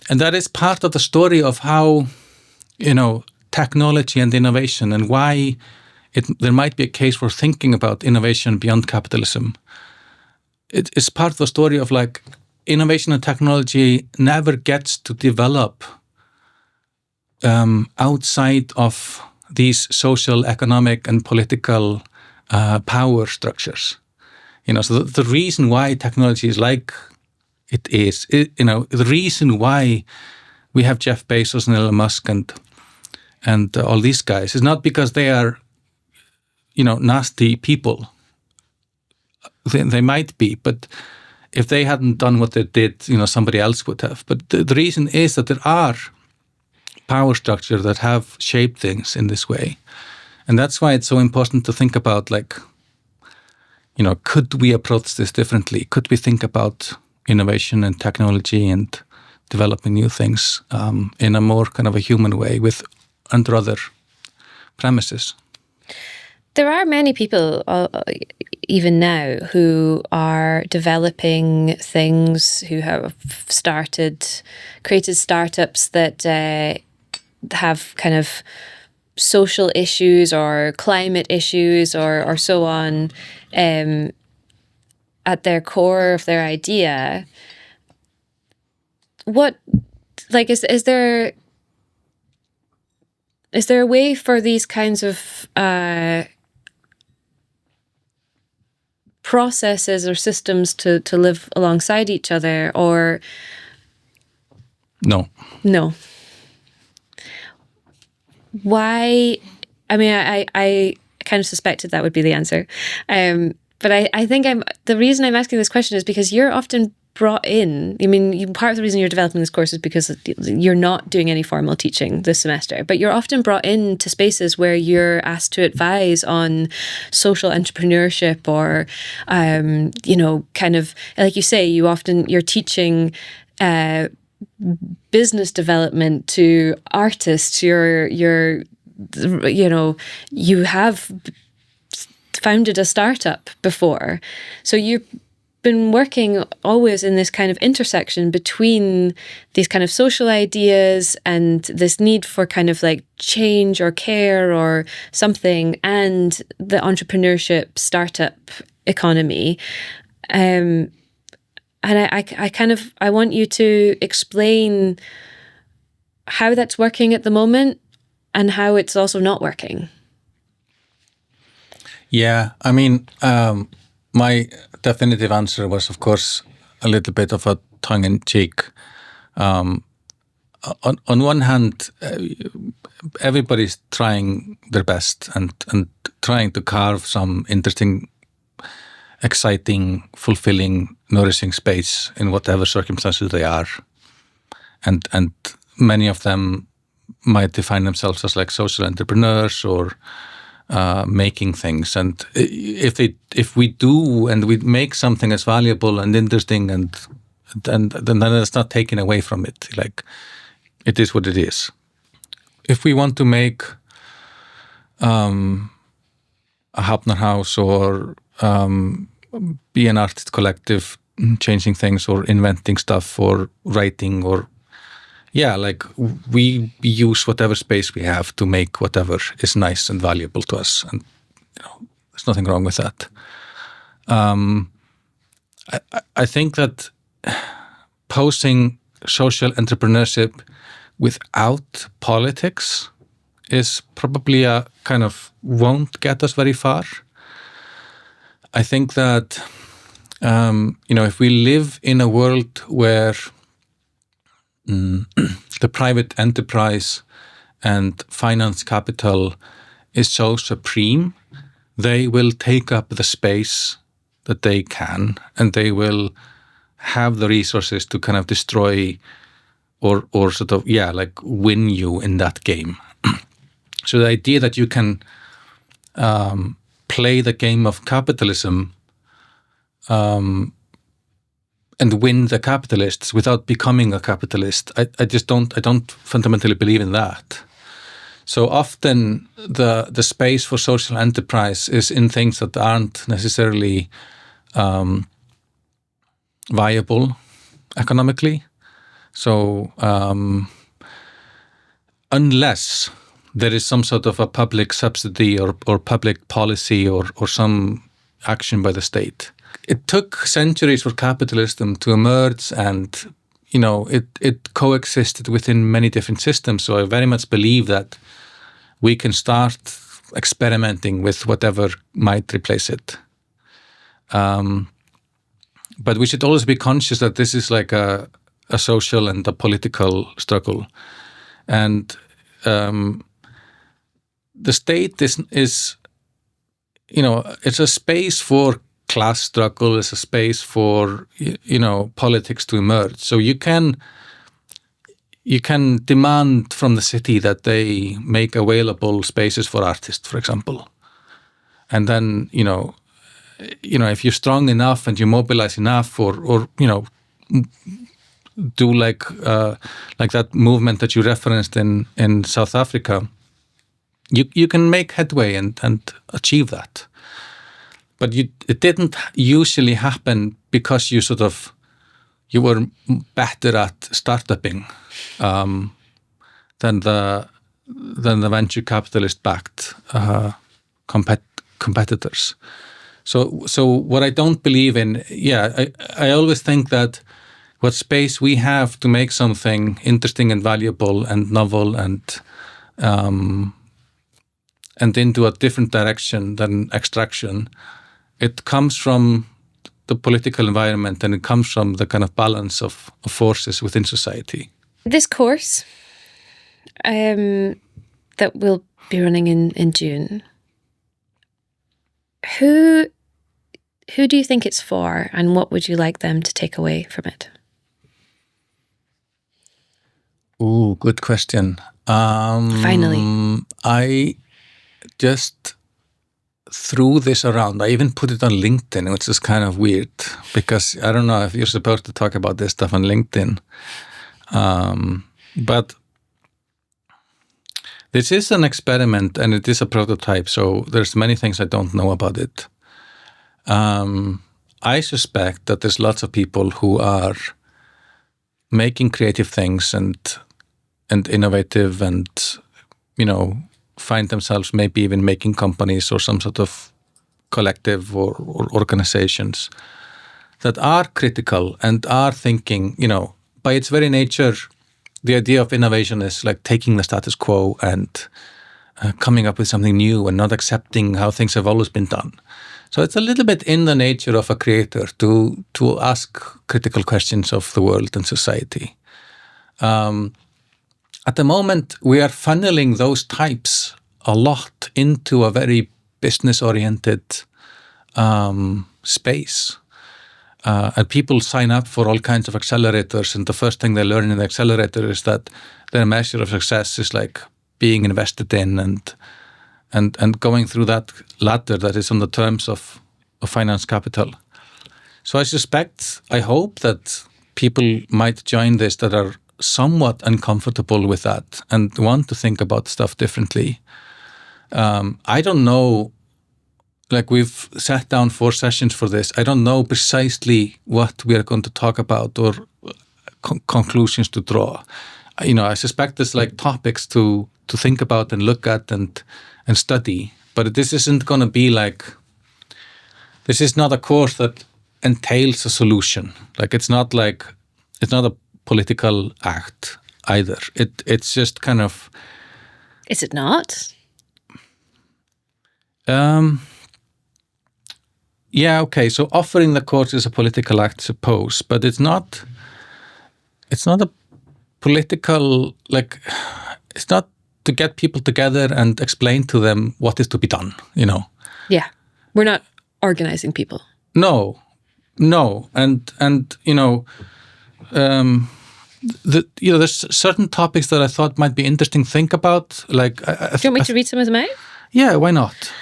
And that is part of the story of how, technology and innovation, and why there might be a case for thinking about innovation beyond capitalism. It is part of the story of like innovation and technology never gets to develop outside of these social, economic, and political power structures. So the reason why technology is like it is, the reason why we have Jeff Bezos and Elon Musk and all these guys is not because they are, nasty people. They might be, but if they hadn't done what they did, somebody else would have. But the reason is that there are power structures that have shaped things in this way. And that's why it's so important to think about, like, could we approach this differently? Could we think about innovation and technology and developing new things in a more kind of a human way under other premises? There are many people, even now, who are developing things, who have created startups that have kind of social issues or climate issues or so on at their core of their idea. What, like, is there a way for these kinds of processes or systems to live alongside each other, or No. Why? I mean, I kind of suspected that would be the answer, but I think the reason I'm asking this question is because you're often brought in. I mean, part of the reason you're developing this course is because you're not doing any formal teaching this semester, but you're often brought into spaces where you're asked to advise on social entrepreneurship or, kind of, like you say, you're teaching business development to artists. You have founded a startup before, so you've been working always in this kind of intersection between these kind of social ideas and this need for kind of like change or care or something, and the entrepreneurship startup economy. And I want you to explain how that's working at the moment and how it's also not working. Yeah, I mean, my definitive answer was, of course, a little bit of a tongue-in-cheek. On one hand, everybody's trying their best and trying to carve some interesting, exciting, fulfilling, nourishing space in whatever circumstances they are. And many of them might define themselves as like social entrepreneurs or making things. And if we do and we make something as valuable and interesting and and then it's not taken away from it. Like, it is what it is. If we want to make a hafnar.haus or be an artist collective, changing things or inventing stuff or writing or like we use whatever space we have to make whatever is nice and valuable to us, and there's nothing wrong with that. I think that posing social entrepreneurship without politics is probably a kind of won't get us very far. I think that if we live in a world where the private enterprise and finance capital is so supreme, they will take up the space that they can, and they will have the resources to kind of destroy or sort of, like win you in that game. So the idea that you can play the game of capitalism and win the capitalists without becoming a capitalist, I don't fundamentally believe in that. So often the space for social enterprise is in things that aren't necessarily viable economically. So unless there is some sort of a public subsidy or public policy or some action by the state. It took centuries for capitalism to emerge, and it coexisted within many different systems. So I very much believe that we can start experimenting with whatever might replace it. But we should always be conscious that this is like a social and a political struggle. And the state is it's a space for class struggle, it's a space for, politics to emerge. So you can demand from the city that they make available spaces for artists, for example. And then, if you're strong enough and you mobilize enough or do like that movement that you referenced in South Africa, you can make headway and achieve that. But it didn't usually happen because you were better at startupping than the venture capitalist backed competitors. So what I don't believe in, I always think that what space we have to make something interesting and valuable and novel and into a different direction than extraction, it comes from the political environment, and it comes from the kind of balance of forces within society. This course that will be running in June, who do you think it's for, and what would you like them to take away from it? Ooh, good question. Finally. I just threw this around. I even put it on LinkedIn, which is kind of weird because I don't know if you're supposed to talk about this stuff on LinkedIn. But this is an experiment and it is a prototype, so there's many things I don't know about it. I suspect that there's lots of people who are making creative things and innovative and, find themselves maybe even making companies or some sort of collective or organizations that are critical and are thinking, by its very nature, the idea of innovation is like taking the status quo and coming up with something new and not accepting how things have always been done. So it's a little bit in the nature of a creator to ask critical questions of the world and society. At the moment, we are funneling those types a lot into a very business-oriented space. And people sign up for all kinds of accelerators, and the first thing they learn in the accelerator is that their measure of success is like being invested in and going through that ladder that is on the terms of finance capital. So I hope that people might join this that are somewhat uncomfortable with that and want to think about stuff differently. I don't know, like we've sat down 4 sessions for this. I don't know precisely what we are going to talk about or conclusions to draw. I suspect there's like topics to think about and look at and study, but this isn't going to be like, this is not a course that entails a solution. Like it's not a political act either. It's just kind of. Is it not? Yeah, okay. So offering the course is a political act, suppose, but it's not a political, like, it's not to get people together and explain to them what is to be done, Yeah. We're not organizing people. No. And there's certain topics that I thought might be interesting to think about. Like, do you want me to read some of them out? Yeah, why not?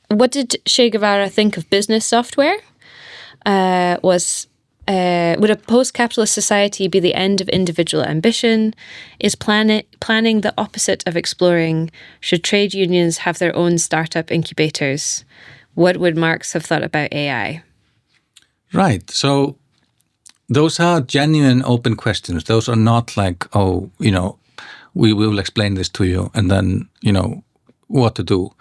What did Che Guevara think of business software? Would a post-capitalist society be the end of individual ambition? Is planning the opposite of exploring? Should trade unions have their own startup incubators? What would Marx have thought about AI? Right. So those are genuine open questions. Those are not like, we will explain this to you and then, what to do.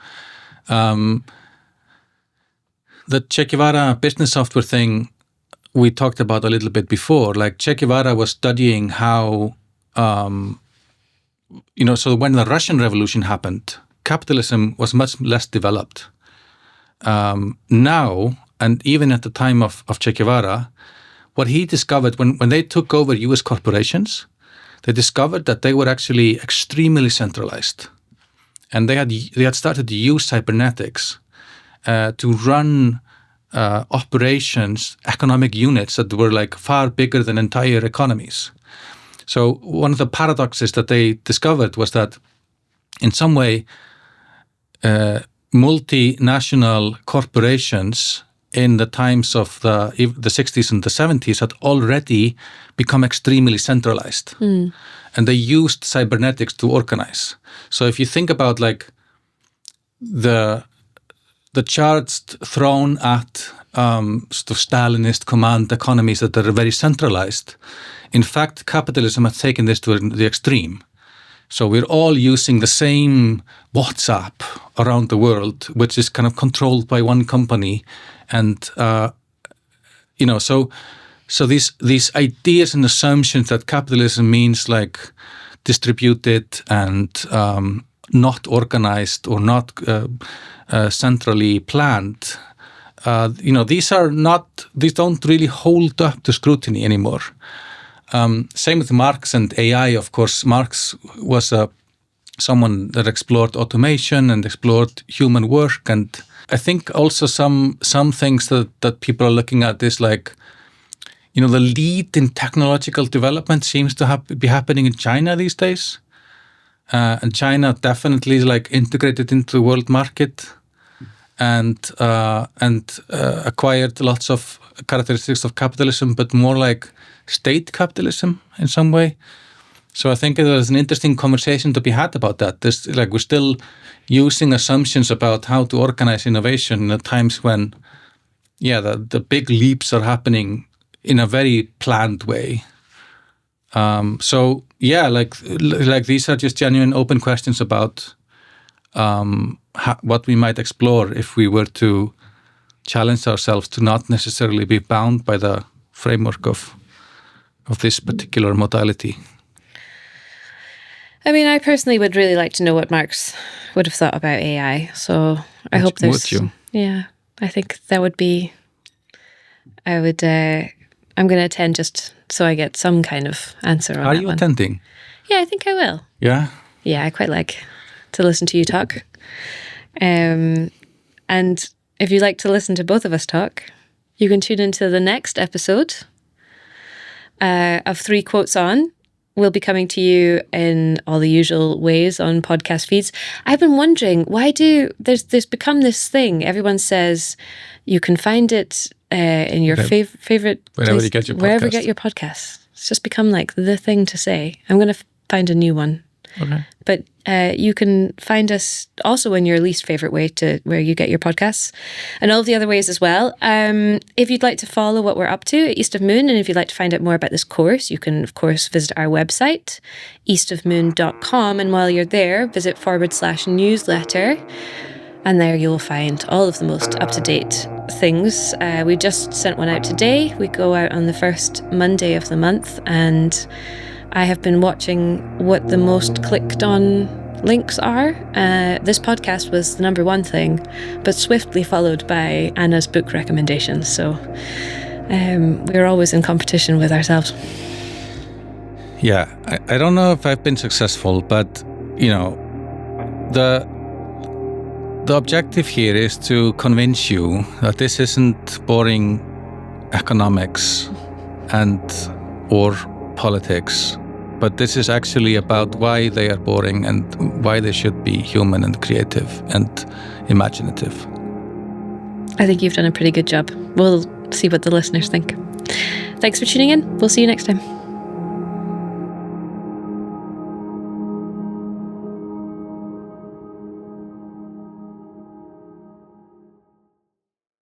The Che Guevara business software thing we talked about a little bit before. Like Che Guevara was studying how, so when the Russian Revolution happened, capitalism was much less developed. Now, and even at the time of Che Guevara, what he discovered when they took over US corporations, they discovered that they were actually extremely centralized. And they had started to use cybernetics to run operations, economic units that were like far bigger than entire economies. So one of the paradoxes that they discovered was that in some way, multinational corporations in the times of the 60s and the 70s had already become extremely centralized. And they used cybernetics to organize. So if you think about like the charts thrown at sort of Stalinist command economies that are very centralized, in fact, capitalism has taken this to the extreme. So we're all using the same WhatsApp around the world, which is kind of controlled by one company. And, so these ideas and assumptions that capitalism means like distributed and not organized or not centrally planned, these don't really hold up to scrutiny anymore. Same with Marx and AI, of course. Marx was someone that explored automation and explored human work. And I think also some things that people are looking at is like, the lead in technological development seems to be happening in China these days. And China definitely is like integrated into the world market and acquired lots of characteristics of capitalism, but more like state capitalism in some way. So I think there's an interesting conversation to be had about that. We're still using assumptions about how to organize innovation at times when, the big leaps are happening in a very planned way. These are just genuine open questions about what we might explore if we were to challenge ourselves to not necessarily be bound by the framework of this particular modality. I mean, I personally would really like to know what Marx would have thought about AI. So I hope there's. Would you? Yeah, I think that would be. I'm going to attend just so I get some kind of answer on that. Are you attending? Yeah, I think I will. Yeah? Yeah, I quite like to listen to you talk. And if you'd like to listen to both of us talk, you can tune into the next episode of 3 Quotes On. We'll be coming to you in all the usual ways on podcast feeds. I've been wondering, why there's become this thing. Everyone says you can find it in your favorite wherever place, you get your wherever you podcast. get your podcasts. It's just become like the thing to say. I'm going to find a new one. Okay. But you can find us also in your least favorite way to where you get your podcasts, and all of the other ways as well. If you'd like to follow what we're up to at East of Moon, and if you'd like to find out more about this course, you can of course visit our website, eastofmoon.com, and while you're there, visit /newsletter, and there you'll find all of the most up-to-date things. We just sent one out today. We go out on the first Monday of the month, and I have been watching what the most clicked on links are. This podcast was the number one thing, but swiftly followed by Anna's book recommendations. So we're always in competition with ourselves. Yeah, I don't know if I've been successful, but the objective here is to convince you that this isn't boring economics or politics, but this is actually about why they are boring and why they should be human and creative and imaginative. I think you've done a pretty good job. We'll see what the listeners think. Thanks for tuning in. We'll see you next time.